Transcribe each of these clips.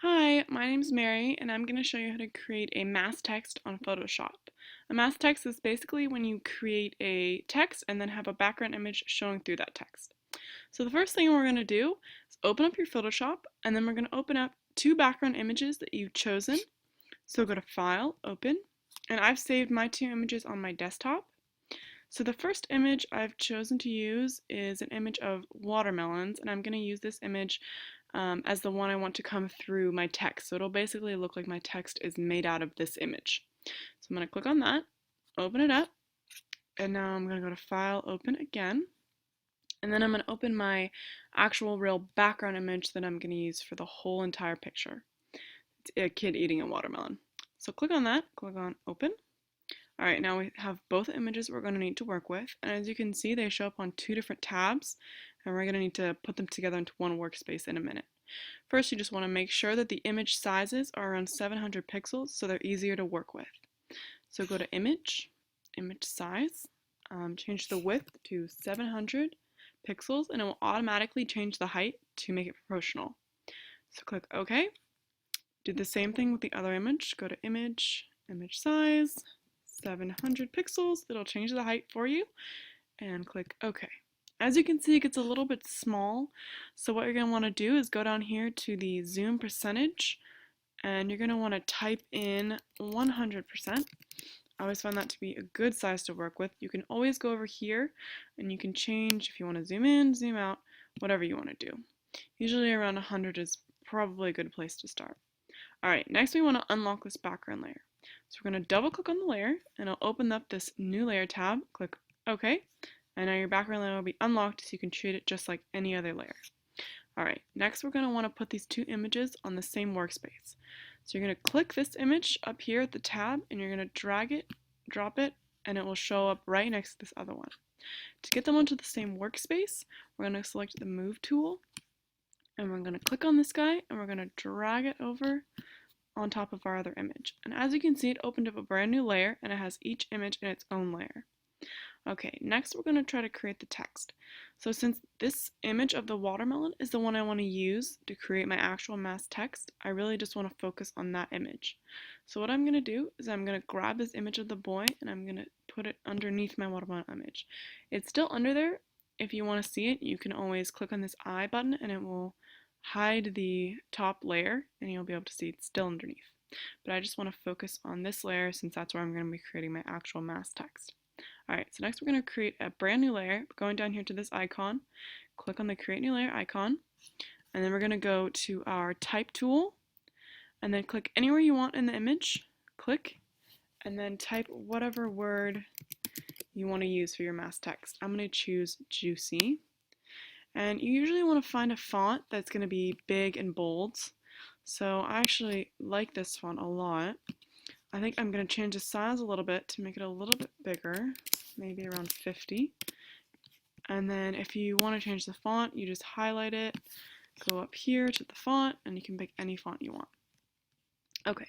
Hi, my name is Mary, and I'm going to show you how to create a mask text on Photoshop. A mask text is basically when you create a text and then have a background image showing through that text. So the first thing we're going to do is open up your Photoshop, and then we're going to open up two background images that you've chosen. So go to File, Open, and I've saved my two images on my desktop. So the first image I've chosen to use is an image of watermelons, and I'm going to use this image as the one I want to come through my text. So it'll basically look like my text is made out of this image. So I'm going to click on that, open it up, and now I'm going to go to File, Open again. And then I'm going to open my actual real background image that I'm going to use for the whole entire picture. It's a kid eating a watermelon. So click on that, click on Open. Alright, now we have both images we're going to need to work with, and as you can see they show up on two different tabs, and we're going to need to put them together into one workspace in a minute. First, you just want to make sure that the image sizes are around 700 pixels so they're easier to work with. So go to Image, Image Size, change the width to 700 pixels, and it will automatically change the height to make it proportional. So click OK. Do the same thing with the other image. Go to Image, Image Size, 700 pixels. It'll change the height for you, and click OK. As you can see, it gets a little bit small, so what you're going to want to do is go down here to the zoom percentage, and you're going to want to type in 100%. I always find that to be a good size to work with. You can always go over here, and you can change if you want to zoom in, zoom out, whatever you want to do. Usually around 100 is probably a good place to start. Alright, next we want to unlock this background layer. So we're going to double click on the layer, and it'll open up this new layer tab. Click OK, and now your background layer will be unlocked so you can treat it just like any other layer. Alright, next we're going to want to put these two images on the same workspace. So you're going to click this image up here at the tab, and you're going to drag it, drop it, and it will show up right next to this other one. To get them onto the same workspace, we're going to select the Move tool, and we're going to click on this guy, and we're going to drag it over on top of our other image. And as you can see, it opened up a brand new layer, and it has each image in its own layer. Okay, next we're going to try to create the text. So since this image of the watermelon is the one I want to use to create my actual mask text, I really just want to focus on that image. So what I'm going to do is I'm going to grab this image of the boy, and I'm going to put it underneath my watermelon image. It's still under there. If you want to see it, you can always click on this I button, and it will hide the top layer, and you'll be able to see it's still underneath. But I just want to focus on this layer since that's where I'm going to be creating my actual mask text. Alright, so next we're going to create a brand new layer. Going down here to this icon, click on the Create New Layer icon, and then we're going to go to our Type tool, and then click anywhere you want in the image, click, and then type whatever word you want to use for your mask text. I'm going to choose Juicy, and you usually want to find a font that's going to be big and bold, so I actually like this font a lot. I think I'm going to change the size a little bit to make it a little bit bigger, maybe around 50. And then if you want to change the font, you just highlight it, go up here to the font, and you can pick any font you want. Okay,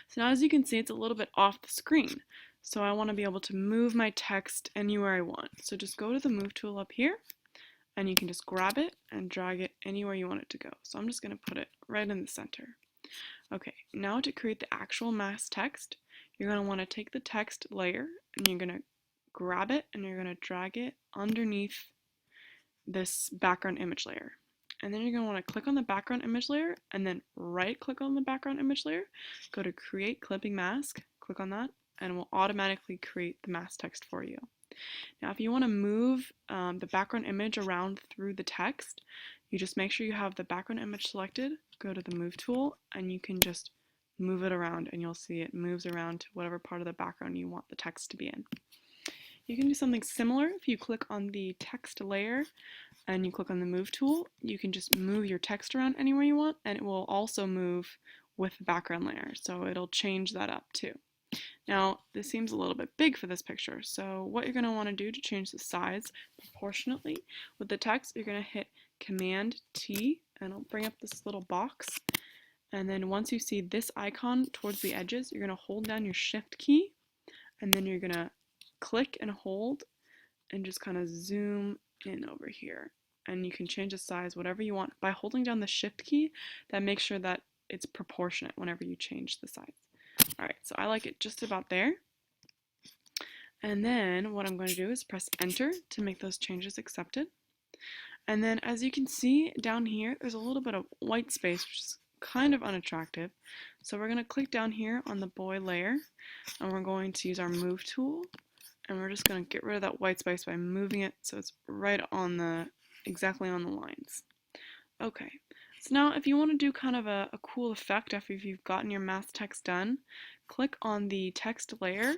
so now as you can see, it's a little bit off the screen. So I want to be able to move my text anywhere I want. So just go to the Move tool up here, and you can just grab it and drag it anywhere you want it to go. So I'm just going to put it right in the center. Okay, now to create the actual mask text, you're going to want to take the text layer, and you're going to grab it, and you're going to drag it underneath this background image layer. And then you're going to want to click on the background image layer, and then right click on the background image layer, go to Create Clipping Mask, click on that, and it will automatically create the mask text for you. Now if you want to move the background image around through the text, you just make sure you have the background image selected, go to the Move tool, and you can just move it around, and you'll see it moves around to whatever part of the background you want the text to be in. You can do something similar if you click on the text layer and you click on the Move tool. You can just move your text around anywhere you want, and it will also move with the background layer, so it'll change that up too. Now, this seems a little bit big for this picture, so what you're going to want to do to change the size proportionately with the text, you're going to hit Command T, and it'll bring up this little box. And then once you see this icon towards the edges, you're going to hold down your Shift key, and then you're going to click and hold and just kind of zoom in over here. And you can change the size whatever you want by holding down the Shift key. That makes sure that it's proportionate whenever you change the size. Alright, so I like it just about there. And then what I'm going to do is press enter to make those changes accepted. And then as you can see down here, there's a little bit of white space, which is kind of unattractive. So we're going to click down here on the boy layer, and we're going to use our move tool, and we're just going to get rid of that white space by moving it so it's right on exactly on the lines. Okay, so now if you want to do kind of a cool effect after you've gotten your mask text done, click on the text layer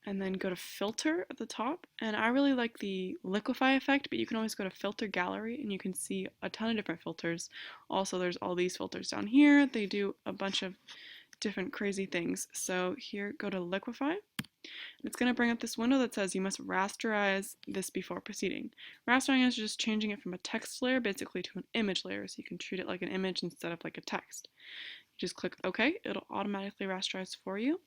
and then go to filter at the top. And I really like the liquify effect, but you can always go to filter gallery and you can see a ton of different filters. Also, there's all these filters down here. They do a bunch of different crazy things. So here, go to liquify. It's going to bring up this window that says you must rasterize this before proceeding. Rastering is just changing it from a text layer basically to an image layer, so you can treat it like an image instead of like a text. You just click OK, it'll automatically rasterize for you.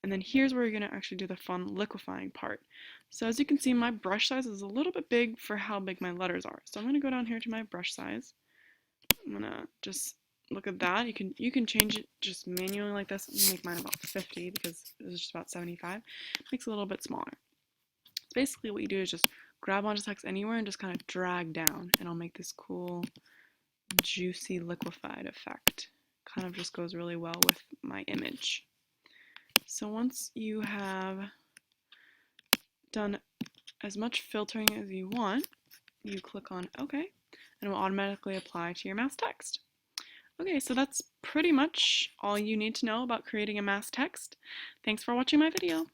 And then here's where you're going to actually do the fun liquefying part. So as you can see, my brush size is a little bit big for how big my letters are. So I'm going to go down here to my brush size. I'm going to just look at that. You can change it just manually like this. I'm going to make mine about 50 because it was just about 75. It makes it a little bit smaller. So basically what you do is just grab onto text anywhere and just kind of drag down, and it'll make this cool, juicy, liquefied effect. Kind of just goes really well with my image. So once you have done as much filtering as you want, you click on OK, and it will automatically apply to your mask text. Okay, so that's pretty much all you need to know about creating a mask text. Thanks for watching my video.